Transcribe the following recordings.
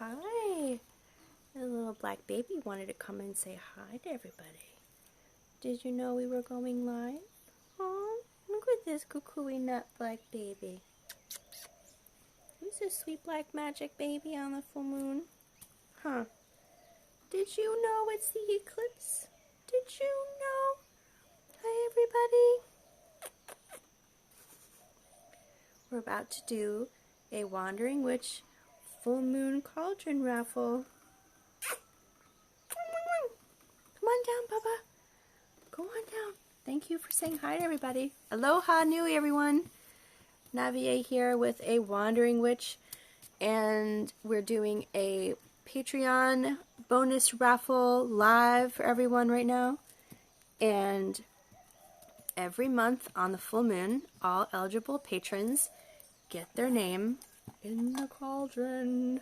hi. The little black baby wanted to come and say hi to everybody. Did you know we were going live? Oh, look at this cuckooey nut black baby. Who's this sweet black magic baby on the full moon? Huh. Did you know it's the eclipse? Did you know? Hi, everybody. We're about to do a Wandering Witch full moon cauldron raffle. Come on down, Bubba. Go on down. Thank you for saying hi to everybody. Aloha nui, everyone. Navier here with a Wandering Witch, and we're doing a Patreon bonus raffle live for everyone right now. And every month on the full moon, all eligible patrons get their name in the cauldron.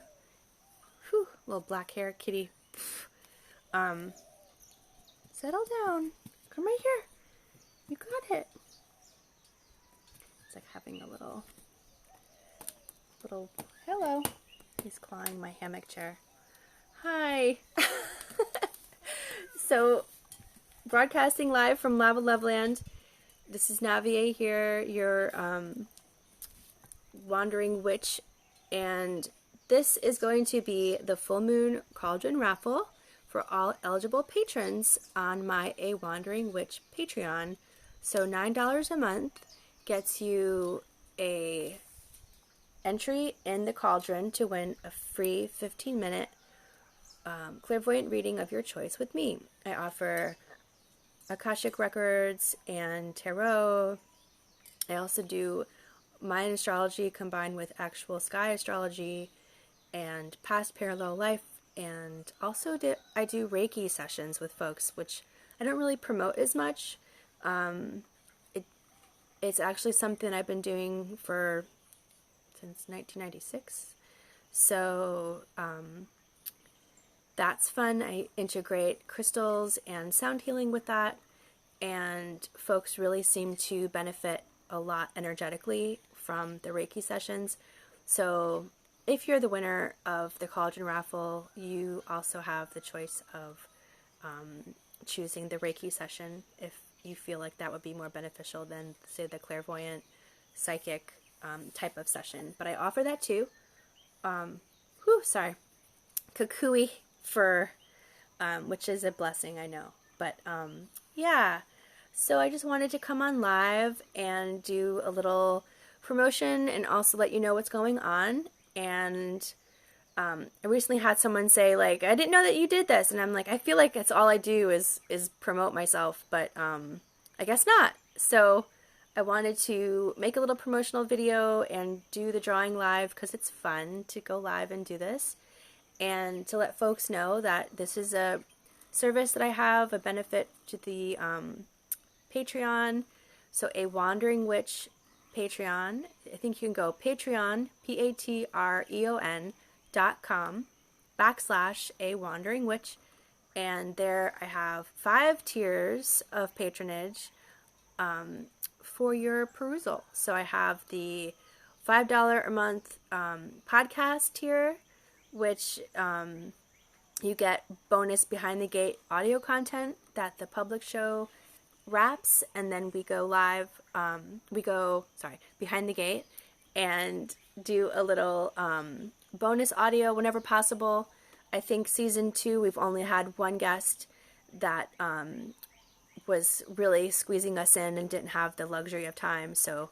Whew, little black hair kitty. Settle down. Come right here. You got it. It's like having a little, hello. He's clawing my hammock chair. Hi. So, broadcasting live from Lava Loveland. This is Navier here, your Wandering Witch, and this is going to be the full moon cauldron raffle for all eligible patrons on my A Wandering Witch Patreon. So $9 a month gets you a entry in the cauldron to win a free 15-minute clairvoyant reading of your choice with me. I offer Akashic records and tarot. I also do Mayan astrology combined with actual sky astrology and past parallel life, and also I do Reiki sessions with folks, which I don't really promote as much. It's actually something I've been doing since 1996, so that's fun. I integrate crystals and sound healing with that, and folks really seem to benefit a lot energetically from the Reiki sessions. So if you're the winner of the cauldron raffle, you also have the choice of choosing the Reiki session if you feel like that would be more beneficial than, say, the clairvoyant, psychic type of session. But I offer that too. Kukui fur, which is a blessing, I know. But yeah, so I just wanted to come on live and do a little promotion and also let you know what's going on. And I recently had someone say, like, I didn't know that you did this, and I'm like, I feel like that's all I do is promote myself, but I guess not. So I wanted to make a little promotional video and do the drawing live because it's fun to go live and do this, and to let folks know that this is a service that I have, a benefit to the Patreon. So a Wandering Witch Patreon. I think you can go Patreon, patreon.com/a Wandering Witch, and there I have 5 tiers of patronage for your perusal. So I have the $5 a month podcast tier, which you get bonus behind the gate audio content that the public show wraps, and then we go live, behind the gate, and do a little bonus audio whenever possible. I think season 2 we've only had one guest that was really squeezing us in and didn't have the luxury of time, so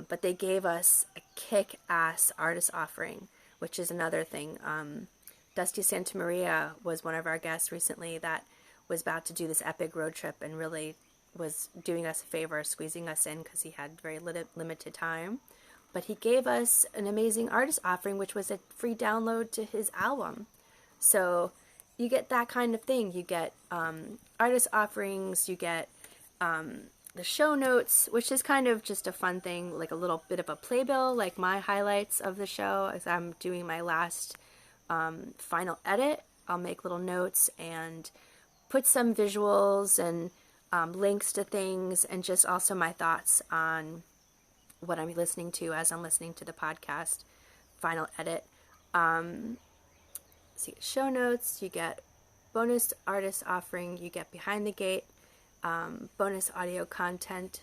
but they gave us a kick-ass artist offering, which is another thing. Dusty Santa Maria was one of our guests recently that was about to do this epic road trip and really was doing us a favor, squeezing us in because he had very limited time. But he gave us an amazing artist offering, which was a free download to his album. So you get that kind of thing. You get artist offerings, you get the show notes, which is kind of just a fun thing, like a little bit of a playbill, like my highlights of the show. As I'm doing my last final edit, I'll make little notes and put some visuals and links to things, and just also my thoughts on what I'm listening to as I'm listening to the podcast final edit. So you get show notes, you get bonus artist offering, you get behind the gate, bonus audio content,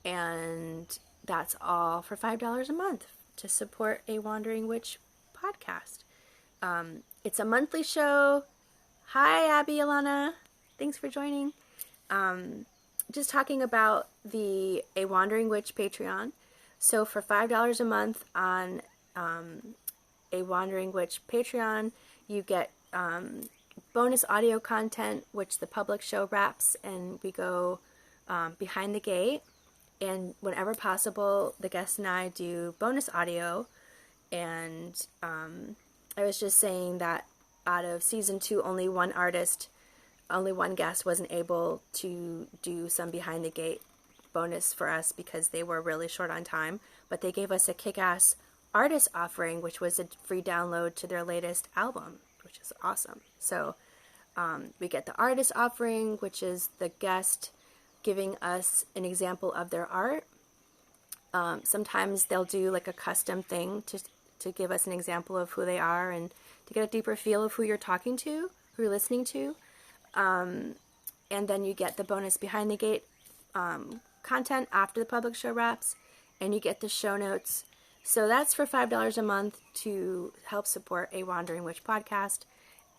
and that's all for $5 a month to support a Wandering Witch podcast. It's a monthly show. Hi, Abby, Alana. Thanks for joining. Just talking about the A Wandering Witch Patreon. So for $5 a month on A Wandering Witch Patreon, you get bonus audio content, which the public show wraps, and we go behind the gate. And whenever possible, the guests and I do bonus audio. And I was just saying that out of season 2, only one guest wasn't able to do some behind the gate bonus for us because they were really short on time. But they gave us a kick-ass artist offering, which was a free download to their latest album, which is awesome. So we get the artist offering, which is the guest giving us an example of their art. Sometimes they'll do like a custom thing to give us an example of who they are and to get a deeper feel of who you're talking to, who you're listening to. And then you get the bonus behind the gate content after the public show wraps, and you get the show notes. So that's for $5 a month to help support A Wandering Witch podcast.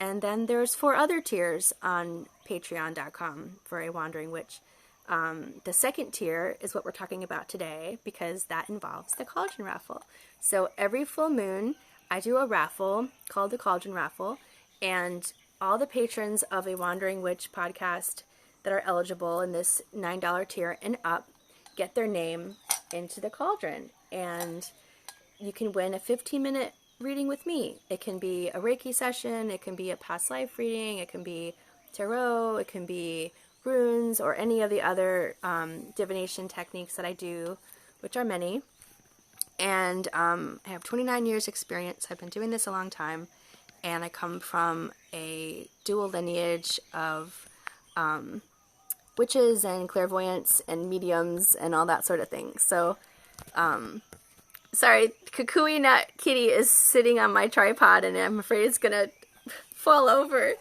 And then there's 4 other tiers on patreon.com for A Wandering Witch. The second tier is what we're talking about today because that involves the cauldron raffle. So every full moon, I do a raffle called the Cauldron Raffle, and all the patrons of A Wandering Witch podcast that are eligible in this $9 tier and up get their name into the cauldron. And you can win a 15-minute reading with me. It can be a Reiki session, it can be a past life reading, it can be tarot, it can be runes, or any of the other divination techniques that I do, which are many. And I have 29 years experience. I've been doing this a long time, and I come from a dual lineage of witches and clairvoyants and mediums and all that sort of thing. So, sorry, Kukui Nut Kitty is sitting on my tripod, and I'm afraid it's gonna fall over,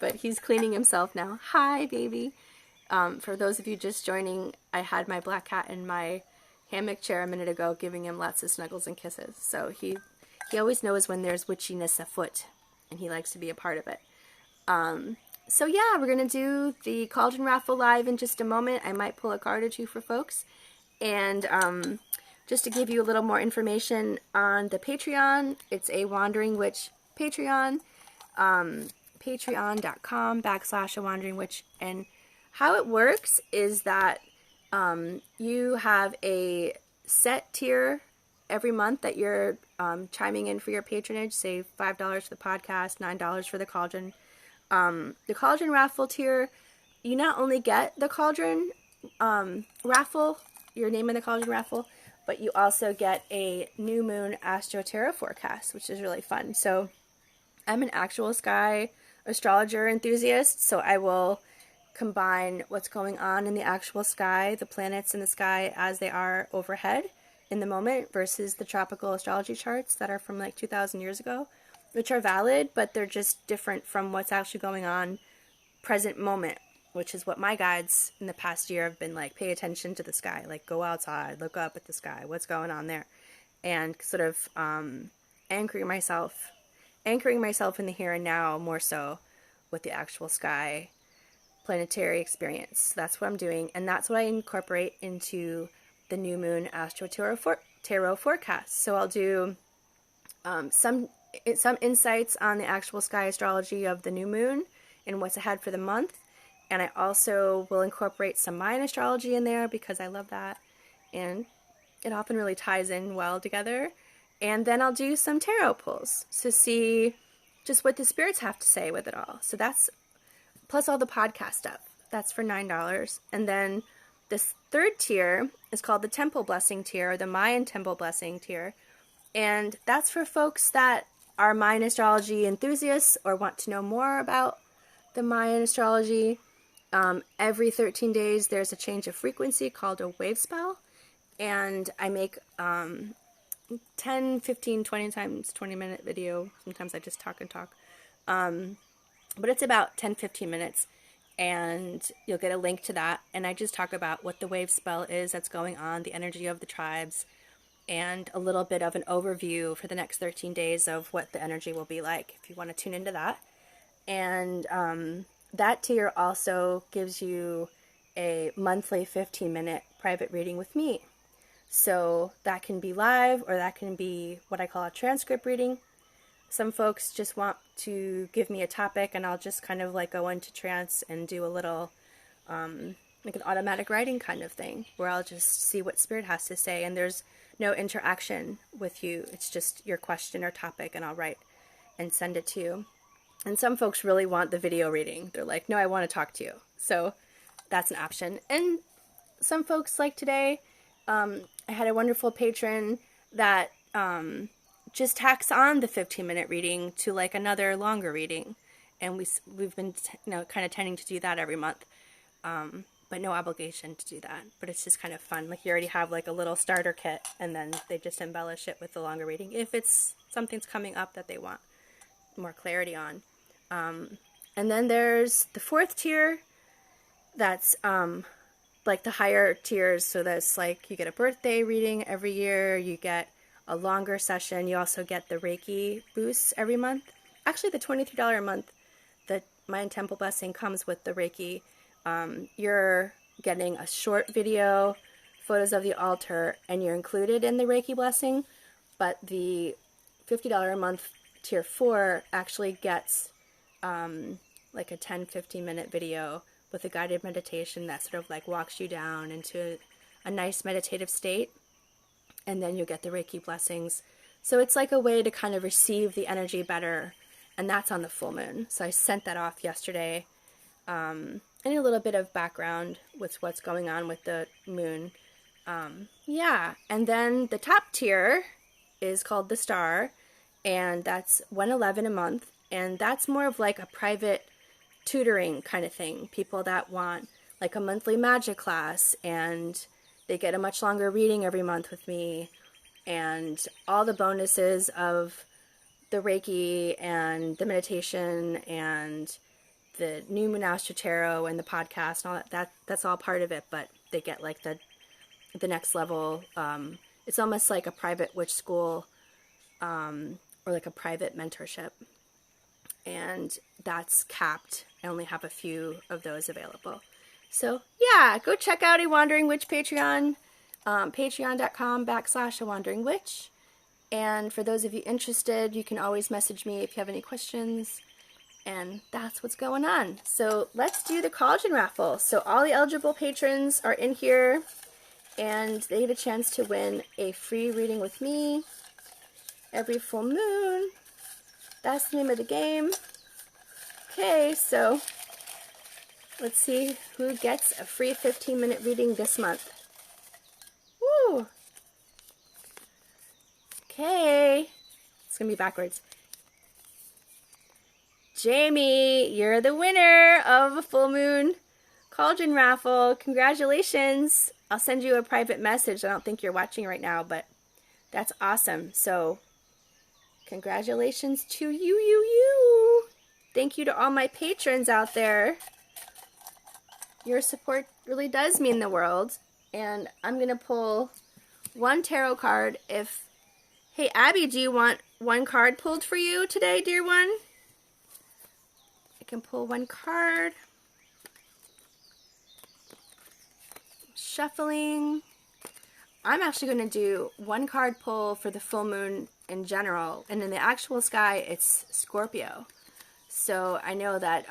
but he's cleaning himself now. Hi, baby. For those of you just joining, I had my black cat in my hammock chair a minute ago, giving him lots of snuggles and kisses. So he always knows when there's witchiness afoot, and he likes to be a part of it. So yeah, we're gonna do the Cauldron Raffle live in just a moment. I might pull a card or two for folks. And just to give you a little more information on the Patreon, it's A Wandering Witch Patreon, patreon.com/A Wandering Witch. And how it works is that you have a set tier every month that you're chiming in for your patronage, say $5 for the podcast, $9 for the cauldron. The cauldron raffle tier, you not only get the cauldron raffle, your name in the cauldron raffle, but you also get a new moon astro tarot forecast, which is really fun. So I'm an actual sky astrologer enthusiast, so I will combine what's going on in the actual sky, the planets in the sky as they are overhead in the moment, versus the tropical astrology charts that are from like 2,000 years ago, which are valid, but they're just different from what's actually going on present moment, which is what my guides in the past year have been like. Pay attention to the sky, like go outside, look up at the sky, what's going on there, and sort of anchoring myself in the here and now more so with the actual sky planetary experience. That's what I'm doing, and that's what I incorporate into the new moon astro tarot forecast. So I'll do some insights on the actual sky astrology of the new moon and what's ahead for the month. And I also will incorporate some Mayan astrology in there because I love that, and it often really ties in well together. And then I'll do some tarot pulls to see just what the spirits have to say with it all. So that's plus all the podcast stuff. That's for $9. And then this third tier is called the Temple Blessing tier, or the Mayan Temple Blessing tier. And that's for folks that are Mayan astrology enthusiasts or want to know more about the Mayan astrology. Every 13 days there's a change of frequency called a wave spell, and I make 10, 15, 20 times 20-minute video. Sometimes I just talk and talk But it's about 10-15 minutes, and you'll get a link to that. And I just talk about what the wave spell is that's going on, the energy of the tribes, and a little bit of an overview for the next 13 days of what the energy will be like, if you want to tune into that. And that tier also gives you a monthly 15-minute private reading with me. So that can be live, or that can be what I call a transcript reading. Some folks just want to give me a topic, and I'll just kind of like go into trance and do a little like an automatic writing kind of thing, where I'll just see what Spirit has to say, and there's no interaction with you. It's just your question or topic, and I'll write and send it to you. And some folks really want the video reading. They're like, no, I want to talk to you. So that's an option. And some folks, like today, I had a wonderful patron that just tacks on the 15-minute reading to like another longer reading. And we've been kind of tending to do that every month. But no obligation to do that. But it's just kind of fun. Like, you already have like a little starter kit, and then they just embellish it with the longer reading if it's something's coming up that they want more clarity on. And then there's the 4th tier. That's like the higher tiers. So that's like, you get a birthday reading every year. You get a longer session. You also get the Reiki boosts every month. Actually, the $23 a month, the Mayan Temple Blessing comes with the Reiki. You're getting a short video, photos of the altar, and you're included in the Reiki blessing. But the $50 a month tier 4 actually gets like a 10-15 minute video with a guided meditation that sort of like walks you down into a nice meditative state. And then you get the Reiki blessings. So it's like a way to kind of receive the energy better. And that's on the full moon. So I sent that off yesterday. And a little bit of background with what's going on with the moon. Yeah. And then the top tier is called the Star. And that's $111 a month. And that's more of like a private tutoring kind of thing. People that want like a monthly magic class, and they get a much longer reading every month with me, and all the bonuses of the Reiki and the meditation and the new Moon Astro Tarot and the podcast and all that's all part of it. But they get like the next level. It's almost like a private witch school, or like a private mentorship. And that's capped. I only have a few of those available. So yeah, go check out A Wandering Witch Patreon, patreon.com/A Wandering Witch. And for those of you interested, you can always message me if you have any questions. And that's what's going on. So let's do the cauldron raffle. So all the eligible patrons are in here, and they get a chance to win a free reading with me every full moon. That's the name of the game. Okay, so let's see who gets a free 15-minute reading this month. Woo! Okay. It's going to be backwards. Jamie, you're the winner of a full moon cauldron raffle. Congratulations. I'll send you a private message. I don't think you're watching right now, but that's awesome. So congratulations to you. Thank you to all my patrons out there. Your support really does mean the world. And I'm going to pull one tarot card. Hey, Abby, do you want one card pulled for you today, dear one? I can pull one card. Shuffling. I'm actually going to do one card pull for the full moon in general. And in the actual sky, it's Scorpio. So I know that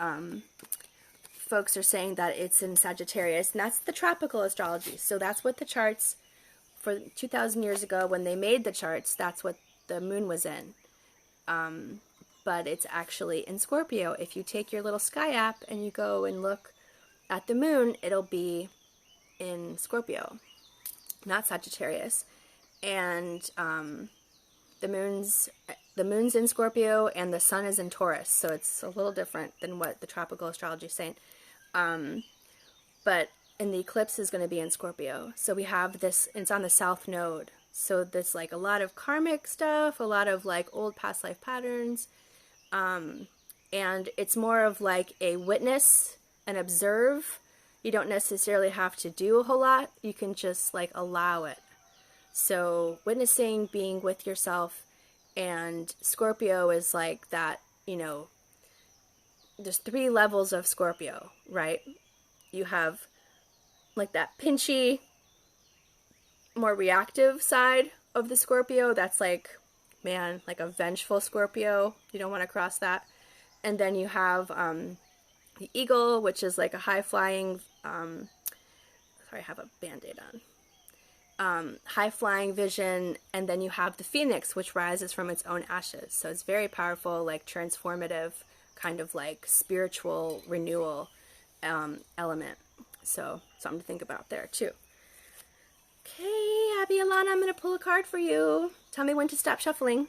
folks are saying that it's in Sagittarius, and that's the tropical astrology. So that's what the charts for 2,000 years ago, when they made the charts, that's what the moon was in. But it's actually in Scorpio. If you take your little sky app and you go and look at the moon, it'll be in Scorpio, not Sagittarius. And the moon's in Scorpio, and the sun is in Taurus, so it's a little different than what the tropical astrology is saying. But and the eclipse is going to be in Scorpio. So we have this, it's on the south node. So there's like a lot of karmic stuff, a lot of like old past life patterns. and it's more of like a witness and observe. You don't necessarily have to do a whole lot. You can just like allow it. So witnessing, being with yourself, and Scorpio is like that, you know, there's 3 levels of Scorpio, right? You have like that pinchy, more reactive side of the Scorpio. That's like, man, like a vengeful Scorpio. You don't want to cross that. And then you have the eagle, which is like a high-flying, sorry, I have a Band-Aid on. High-flying vision, and then you have the phoenix, which rises from its own ashes. So it's very powerful, like transformative, kind of like spiritual renewal element. So something to think about there too. Okay, Abby, Alana, I'm going to pull a card for you. Tell me when to stop shuffling.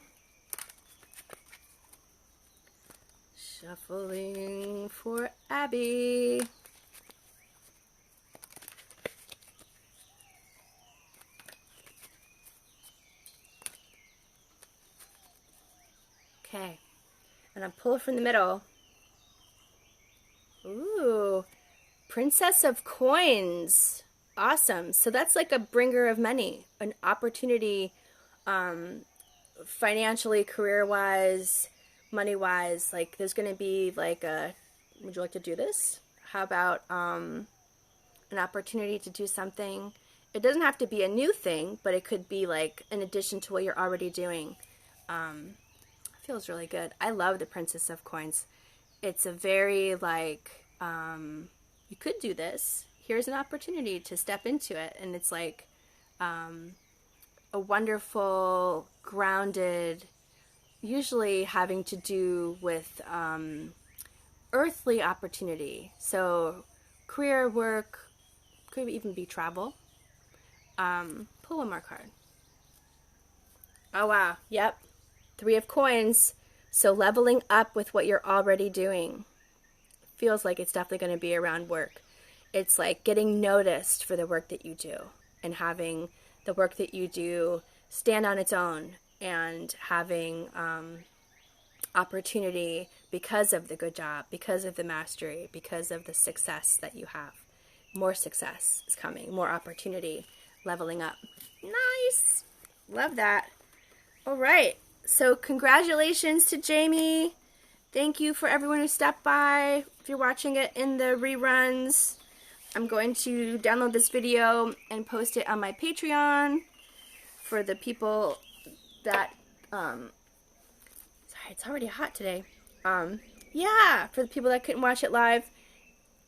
Shuffling for Abby. Okay, and I'm pulling from the middle. Ooh, Princess of Coins. Awesome. So that's like a bringer of money, an opportunity, financially, career-wise, money-wise. Like there's going to be like a, would you like to do this? How about an opportunity to do something? It doesn't have to be a new thing, but it could be like in addition to what you're already doing. Feels really good. I love the Princess of Coins. It's a very like, you could do this. Here's an opportunity to step into it. And it's like a wonderful, grounded, usually having to do with earthly opportunity. So career, work, could even be travel. Pull one more card. Oh, wow. Yep. 3 of Coins. So leveling up with what you're already doing. Feels like it's definitely going to be around work. It's like getting noticed for the work that you do and having the work that you do stand on its own and having opportunity because of the good job, because of the mastery, because of the success that you have. More success is coming, more opportunity, leveling up. Nice. Love that. All right. So congratulations to Jamie. Thank you for everyone who stopped by. If you're watching it in the reruns, I'm going to download this video and post it on my Patreon for the people that, sorry, it's already hot today. Yeah, for the people that couldn't watch it live.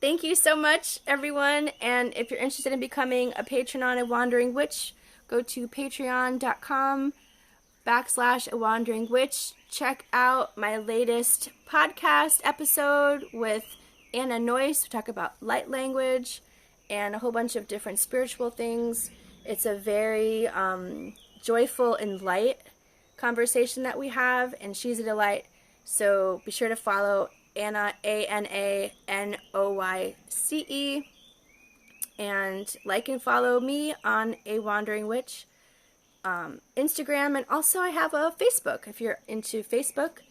Thank you so much, everyone. And if you're interested in becoming a patron on A Wandering Witch, go to patreon.com/A Wandering Witch. Check out my latest podcast episode with Anna Noyce. We talk about light language and a whole bunch of different spiritual things. It's a very joyful and light conversation that we have, and she's a delight. So be sure to follow Anna, ANANOYCE, and like and follow me on A Wandering Witch. Instagram, and also I have a Facebook if you're into Facebook.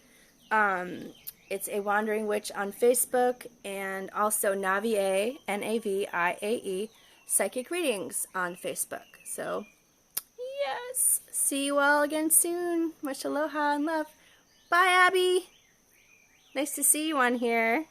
It's A Wandering Witch on Facebook, and also Navie, Naviae, Psychic Readings on Facebook. So, yes, see you all again soon. Much aloha and love. Bye, Abby. Nice to see you on here.